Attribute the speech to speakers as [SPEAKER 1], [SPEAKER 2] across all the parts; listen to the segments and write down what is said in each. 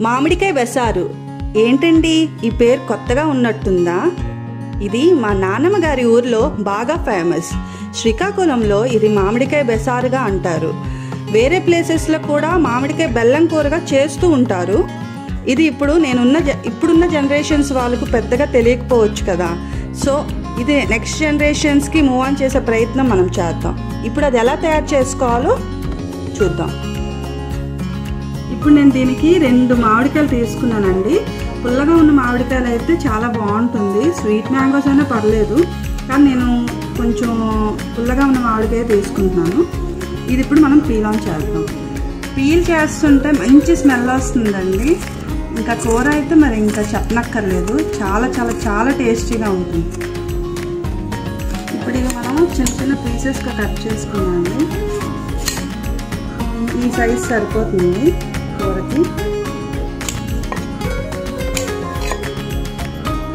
[SPEAKER 1] మామిడికాయ బెసారు ఏంటండి ఈ పేరు కొత్తగా ఉన్నట్టుందా? ఇది మా నాన్నమ్మ గారి ఊర్లో బాగా ఫేమస్. శ్రీకాకుళంలో ఇది మామిడికాయ బెసారుగా అంటారు. వేరే ప్లేసెస్లో కూడా మామిడికాయ బెల్లం కూరగా చేస్తూ ఉంటారు. ఇది ఇప్పుడున్న జనరేషన్స్ వాళ్ళకు పెద్దగా తెలియకపోవచ్చు కదా. సో ఇది నెక్స్ట్ జనరేషన్స్కి మూవ్ ఆన్ చేసే ప్రయత్నం మనం చేద్దాం. ఇప్పుడు అది ఎలా తయారు చేసుకోవాలో చూద్దాం. ఇప్పుడు నేను దీనికి 2 మామిడికాయలు తీసుకున్నానండి. పుల్లగా ఉన్న మామిడికాయలు అయితే చాలా బాగుంటుంది. స్వీట్ మ్యాంగోస్ అయినా పర్లేదు, కానీ నేను కొంచెం పుల్లగా ఉన్న మామిడికాయ తీసుకుంటున్నాను. ఇది ఇప్పుడు మనం పీల్ ఆన్ చేద్దాం. పీల్ చేస్తుంటే మంచి స్మెల్ వస్తుందండి. ఇంకా కూర అయితే మరి ఇంకా చెప్పనక్కర్లేదు, చాలా చాలా చాలా టేస్టీగా ఉంటుంది. ఇప్పుడు ఇక మనం చిన్న చిన్న పీసెస్గా కట్ చేసుకున్నాము. ఈ సైజ్ సరిపోతుంది కూరకి.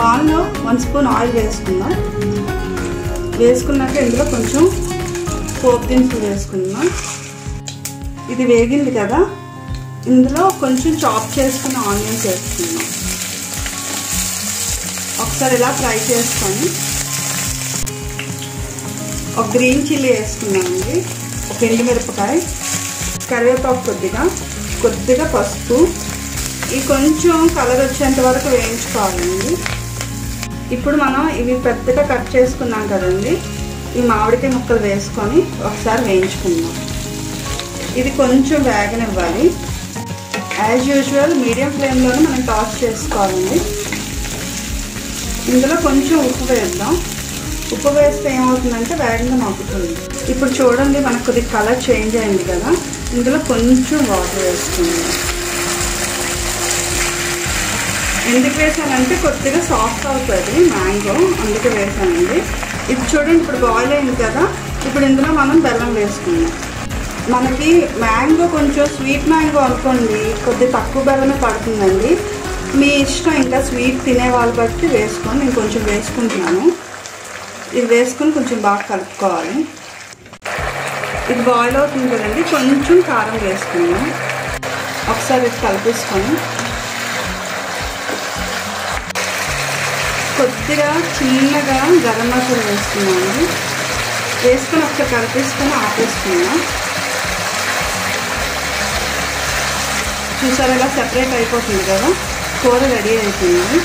[SPEAKER 1] పాన్లో 1 స్పూన్ ఆయిల్ వేసుకుందాం. వేసుకున్నాక ఇందులో కొంచెం పోపు దినుసులు వేసుకుందాం. ఇది వేగింది కదా, ఇందులో కొంచెం చాప్ చేసుకున్న ఆనియన్స్ వేసుకుందాం. ఒకసారి ఇలా ఫ్రై చేసుకొని ఒక గ్రీన్ చిల్లీ వేసుకున్నామండి, ఒక ఎండుమిరపకాయ, కరివేపాకు కొద్దిగా పసుపు. ఇవి కొంచెం కలర్ వచ్చేంత వరకు వేయించుకోవాలండి. ఇప్పుడు మనం ఇవి పెద్దగా కట్ చేసుకున్నాం కదండి, ఈ మామిడికాయ ముక్కలు వేసుకొని ఒకసారి వేయించుకుందాం. ఇది కొంచెం వేగనివ్వాలి. యాజ్ యూజువల్ మీడియం ఫ్లేమ్లోనే మనం టాస్ చేసుకోవాలండి. ఇందులో కొంచెం ఉప్పు వేద్దాం. ఉప్పు వేస్తే ఏమవుతుందంటే వేగంగా మగ్గుతుంది. ఇప్పుడు చూడండి, మనకు కొద్దిగా కలర్ చేంజ్ అయింది కదా, ఇందులో కొంచెం వాటర్ వేసుకుందాం. ఎందుకు వేసానంటే కొద్దిగా సాఫ్ట్ అవుతుంది మ్యాంగో, అందుకే వేసానండి. ఇది చూడండి, ఇప్పుడు బాయిల్ అయింది కదా. ఇప్పుడు ఇందులో మనం బెల్లం వేసుకుందాం. మనకి మ్యాంగో కొంచెం స్వీట్ మ్యాంగో అనుకోండి, కొద్దిగా తక్కువ బెల్లమే పడుతుందండి. మీ ఇష్టం, ఇంకా స్వీట్ తినే వాళ్ళు బట్టి వేసుకొని నేను కొంచెం వేసుకుంటున్నాను. ఇది వేసుకొని కొంచెం బాగా కలుపుకోవాలి. ఇది బాయిల్ అవుతుంది కదండి, కొంచెం కారం వేసుకుందాం. ఒకసారి ఇది కలిపేసుకొని కొద్దిగా చిన్నగా గరం మసాలా వేసుకున్నాను. వేసుకొని ఒకసారి కలిపేసుకొని ఆపేసుకున్నాం. చూసారా, ఇలా సెపరేట్ అయిపోతుంది కదా, కూర రెడీ అయిపోయింది.